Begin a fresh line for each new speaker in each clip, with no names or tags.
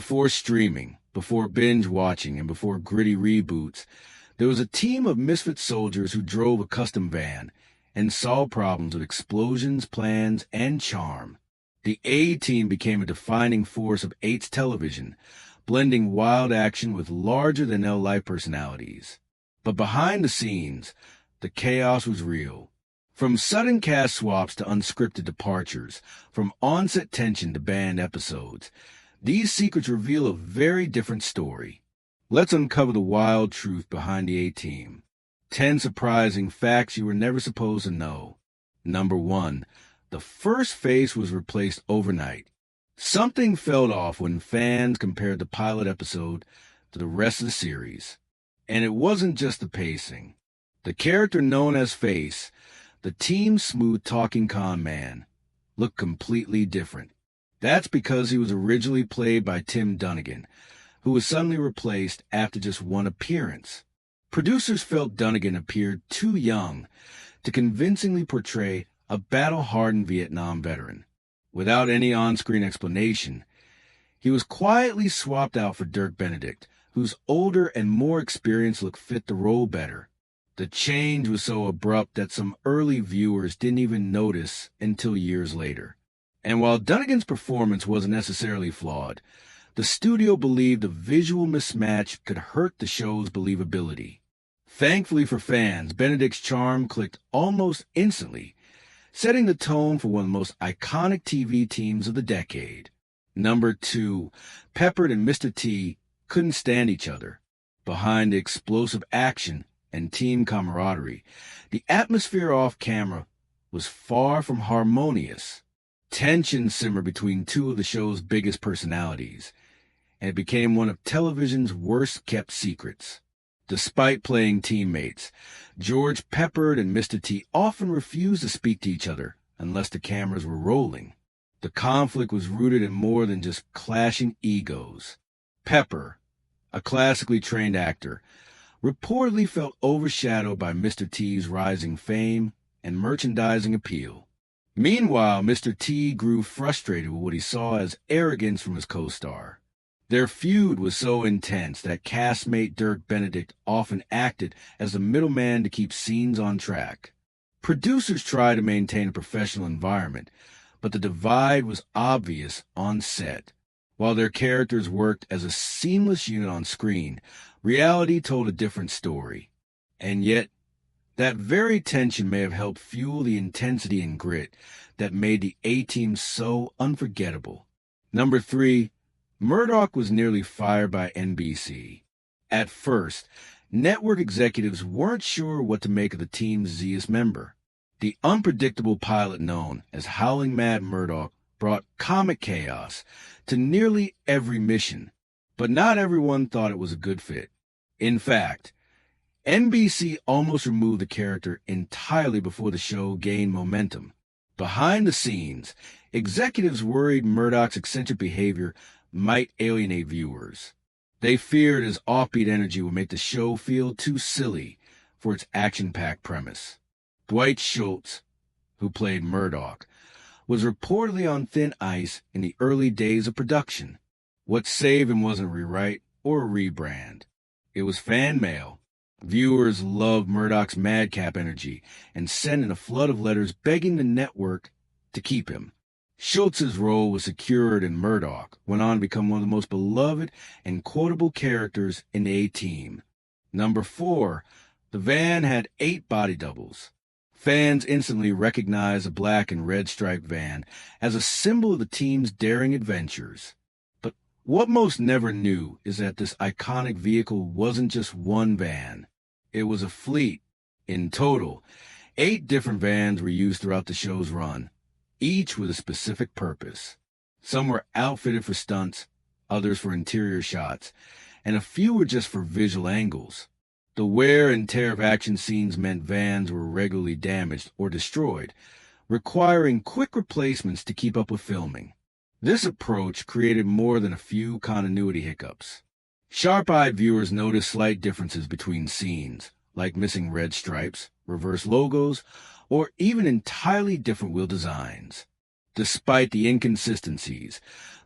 Before streaming, before binge watching, and before gritty reboots, there was a team of misfit soldiers who drove a custom van and solved problems with explosions, plans, and charm. The A-Team became a defining force of 8's television, blending wild action with larger-than-life personalities. But behind the scenes, the chaos was real. From sudden cast swaps to unscripted departures, from on-set tension to banned episodes, these secrets reveal a very different story. Let's uncover the wild truth behind the A-Team. 10 surprising facts you were never supposed to know. Number 1. The first face was replaced overnight. Something felt off when fans compared the pilot episode to the rest of the series. And it wasn't just the pacing. The character known as Face, the team's smooth-talking con man, looked completely different. That's because he was originally played by Tim Dunnigan, who was suddenly replaced after just one appearance. Producers felt Dunnigan appeared too young to convincingly portray a battle-hardened Vietnam veteran. Without any on-screen explanation, he was quietly swapped out for Dirk Benedict, whose older and more experienced look fit the role better. The change was so abrupt that some early viewers didn't even notice until years later. And while Dunnigan's performance wasn't necessarily flawed, the studio believed the visual mismatch could hurt the show's believability. Thankfully for fans, Benedict's charm clicked almost instantly, setting the tone for one of the most iconic TV teams of the decade. Number 2, Peppard and Mr. T couldn't stand each other. Behind the explosive action and team camaraderie, the atmosphere off-camera was far from harmonious. Tension simmered between two of the show's biggest personalities, and it became one of television's worst-kept secrets. Despite playing teammates, George Peppard and Mr. T often refused to speak to each other unless the cameras were rolling. The conflict was rooted in more than just clashing egos. Pepper, a classically trained actor, reportedly felt overshadowed by Mr. T's rising fame and merchandising appeal. Meanwhile, Mr. T grew frustrated with what he saw as arrogance from his co-star. Their feud was so intense that castmate Dirk Benedict often acted as the middleman to keep scenes on track. Producers tried to maintain a professional environment, but the divide was obvious on set. While their characters worked as a seamless unit on screen, reality told a different story. And yet, that very tension may have helped fuel the intensity and grit that made the A-Team so unforgettable. Number 3, Murdoch was nearly fired by NBC. At first, network executives weren't sure what to make of the team's Z's member. The unpredictable pilot known as Howling Mad Murdoch brought comic chaos to nearly every mission, but not everyone thought it was a good fit. In fact, NBC almost removed the character entirely before the show gained momentum. Behind the scenes, executives worried Murdoch's eccentric behavior might alienate viewers. They feared his offbeat energy would make the show feel too silly for its action-packed premise. Dwight Schultz, who played Murdoch, was reportedly on thin ice in the early days of production. What saved him wasn't a rewrite or a rebrand. It was fan mail. Viewers loved Murdoch's madcap energy and sent in a flood of letters begging the network to keep him. Schultz's role was secured, and Murdoch went on to become one of the most beloved and quotable characters in the A-Team. Number 4, the van had 8 body doubles. Fans instantly recognized the black and red striped van as a symbol of the team's daring adventures. But what most never knew is that this iconic vehicle wasn't just one van. It was a fleet. In total, 8 different vans were used throughout the show's run, each with a specific purpose. Some were outfitted for stunts, others for interior shots, and a few were just for visual angles. The wear and tear of action scenes meant vans were regularly damaged or destroyed, requiring quick replacements to keep up with filming. This approach created more than a few continuity hiccups. Sharp-eyed viewers noticed slight differences between scenes, like missing red stripes, reverse logos, or even entirely different wheel designs. Despite the inconsistencies,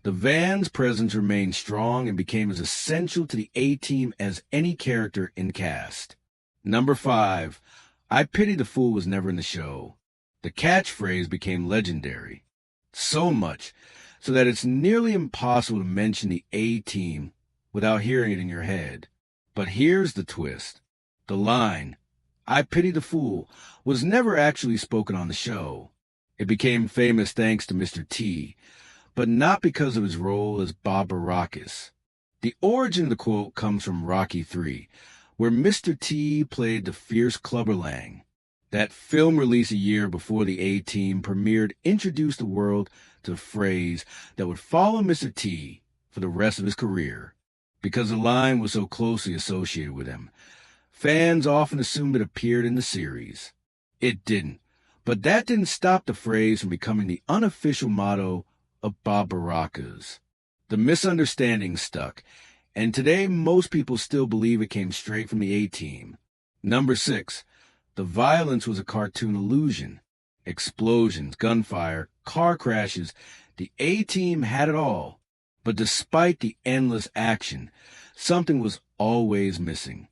The van's presence remained strong and became as essential to the A-Team as any character in cast. Number 5. I Pity the Fool was never in the show. The catchphrase became legendary. So much so that it's nearly impossible to mention the A-Team without hearing it in your head. But here's the twist. The line, I pity the fool, was never actually spoken on the show. It became famous thanks to Mr. T, but not because of his role as Bob Baracus. The origin of the quote comes from Rocky III, where Mr. T played the fierce Clubber Lang. That film released a year before the A-Team premiered introduced the world to a phrase that would follow Mr. T for the rest of his career. Because the line was so closely associated with him, fans often assumed it appeared in the series. It didn't, but that didn't stop the phrase from becoming the unofficial motto of Bob Baracus. The misunderstanding stuck, and today most people still believe it came straight from the A-Team. Number 6. The violence was a cartoon illusion. Explosions, gunfire, car crashes, the A-Team had it all. But despite the endless action, something was always missing.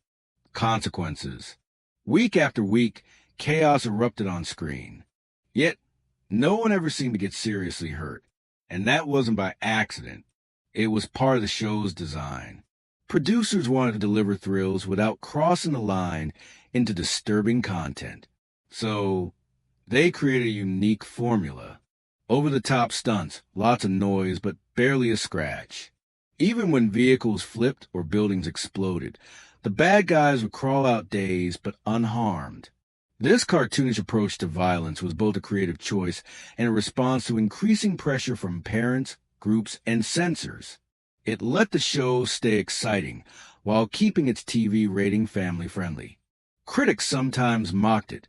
Consequences. Week after week, chaos erupted on screen. Yet, no one ever seemed to get seriously hurt. And that wasn't by accident. It was part of the show's design. Producers wanted to deliver thrills without crossing the line into disturbing content. So, they created a unique formula. Over-the-top stunts, lots of noise, but barely a scratch. Even when vehicles flipped or buildings exploded, the bad guys would crawl out dazed but unharmed. This cartoonish approach to violence was both a creative choice and a response to increasing pressure from parents, groups, and censors. It let the show stay exciting while keeping its TV rating family-friendly. Critics sometimes mocked it,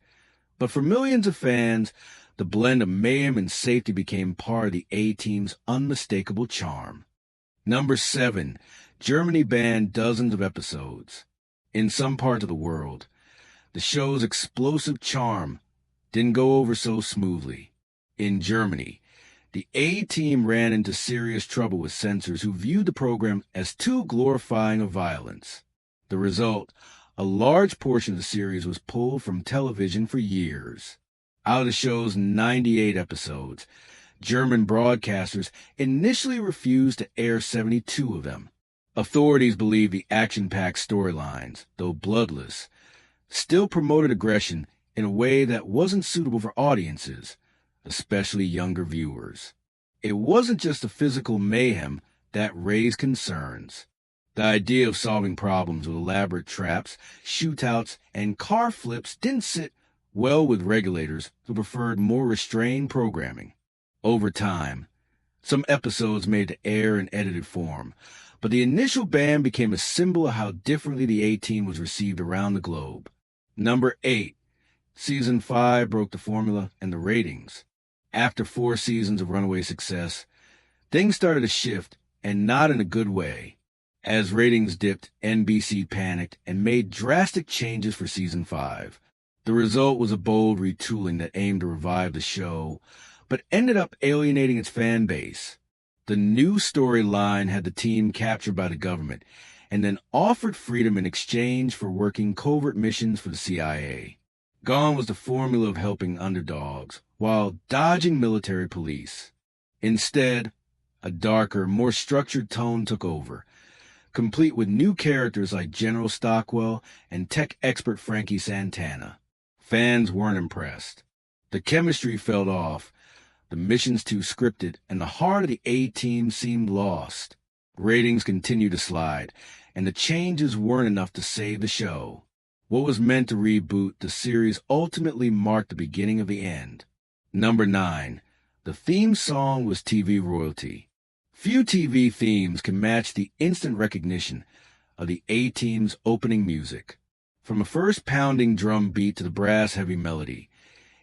but for millions of fans, the blend of mayhem and safety became part of the A-Team's unmistakable charm. Number 7. Germany banned dozens of episodes. In some parts of the world, the show's explosive charm didn't go over so smoothly. In Germany, the A-Team ran into serious trouble with censors who viewed the program as too glorifying of violence. The result, a large portion of the series was pulled from television for years. Out of the show's 98 episodes, German broadcasters initially refused to air 72 of them. Authorities believed the action-packed storylines, though bloodless, still promoted aggression in a way that wasn't suitable for audiences, especially younger viewers. It wasn't just the physical mayhem that raised concerns. The idea of solving problems with elaborate traps, shootouts, and car flips didn't sit well with regulators who preferred more restrained programming. Over time, some episodes made it to air in edited form, but the initial ban became a symbol of how differently the A-Team was received around the globe. Number 8. Season 5 broke the formula and the ratings. After 4 seasons of runaway success, things started to shift, and not in a good way. As ratings dipped, NBC panicked and made drastic changes for Season 5. The result was a bold retooling that aimed to revive the show, but ended up alienating its fan base. The new storyline had the team captured by the government, and then offered freedom in exchange for working covert missions for the CIA. Gone was the formula of helping underdogs, while dodging military police. Instead, a darker, more structured tone took over, complete with new characters like General Stockwell and tech expert Frankie Santana. Fans weren't impressed. The chemistry fell off, the missions too scripted, and the heart of the A-Team seemed lost. Ratings continued to slide, and the changes weren't enough to save the show. What was meant to reboot the series ultimately marked the beginning of the end. Number 9. The theme song was TV royalty. Few TV themes can match the instant recognition of the A-Team's opening music. From a first pounding drum beat to the brass heavy melody,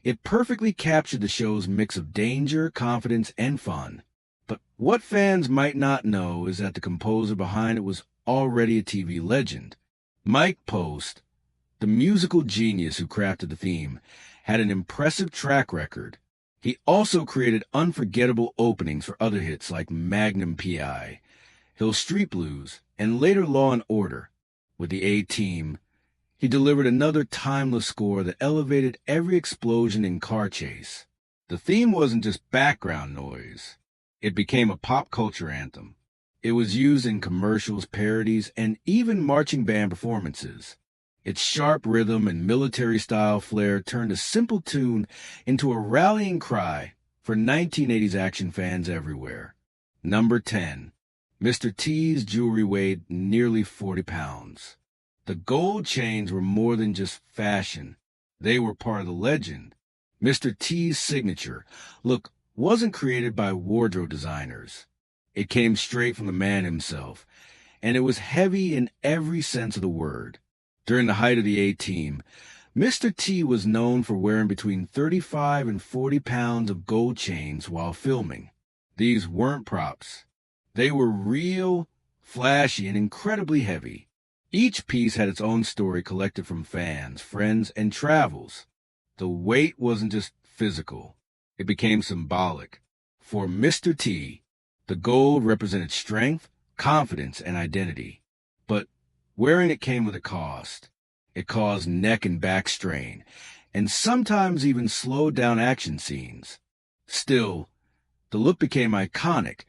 it perfectly captured the show's mix of danger, confidence, and fun. But what fans might not know is that the composer behind it was already a TV legend. Mike Post, the musical genius who crafted the theme, had an impressive track record. He also created unforgettable openings for other hits like Magnum P.I., Hill Street Blues, and later Law and Order. With the A-Team, he delivered another timeless score that elevated every explosion and car chase. The theme wasn't just background noise. It became a pop culture anthem. It was used in commercials, parodies, and even marching band performances. Its sharp rhythm and military-style flair turned a simple tune into a rallying cry for 1980s action fans everywhere. Number 10. Mr. T's jewelry weighed nearly 40 pounds. The gold chains were more than just fashion. They were part of the legend. Mr. T's signature look wasn't created by wardrobe designers. It came straight from the man himself, and it was heavy in every sense of the word. During the height of the A-Team, Mr. T was known for wearing between 35 and 40 pounds of gold chains while filming. These weren't props. They were real, flashy, and incredibly heavy. Each piece had its own story collected from fans, friends, and travels. The weight wasn't just physical. It became symbolic. For Mr. T, the gold represented strength, confidence, and identity. But wearing it came with a cost. It caused neck and back strain, and sometimes even slowed down action scenes. Still, the look became iconic,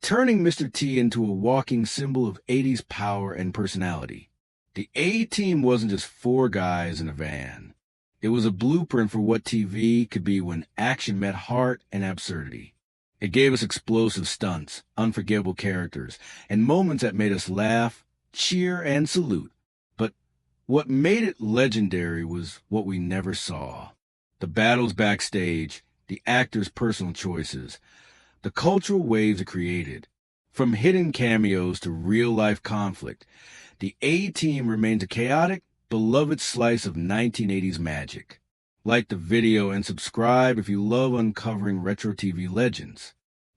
turning Mr. T into a walking symbol of 80s power and personality. The A-Team wasn't just four guys in a van. It was a blueprint for what TV could be when action met heart and absurdity. It gave us explosive stunts, unforgettable characters, and moments that made us laugh, cheer, and salute. But what made it legendary was what we never saw. The battles backstage, the actors' personal choices, the cultural waves it created. From hidden cameos to real-life conflict, the A-Team remains a chaotic, beloved slice of 1980s magic. Like the video and subscribe if you love uncovering retro TV legends.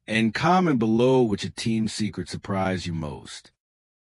And comment below which a team secret surprised you most.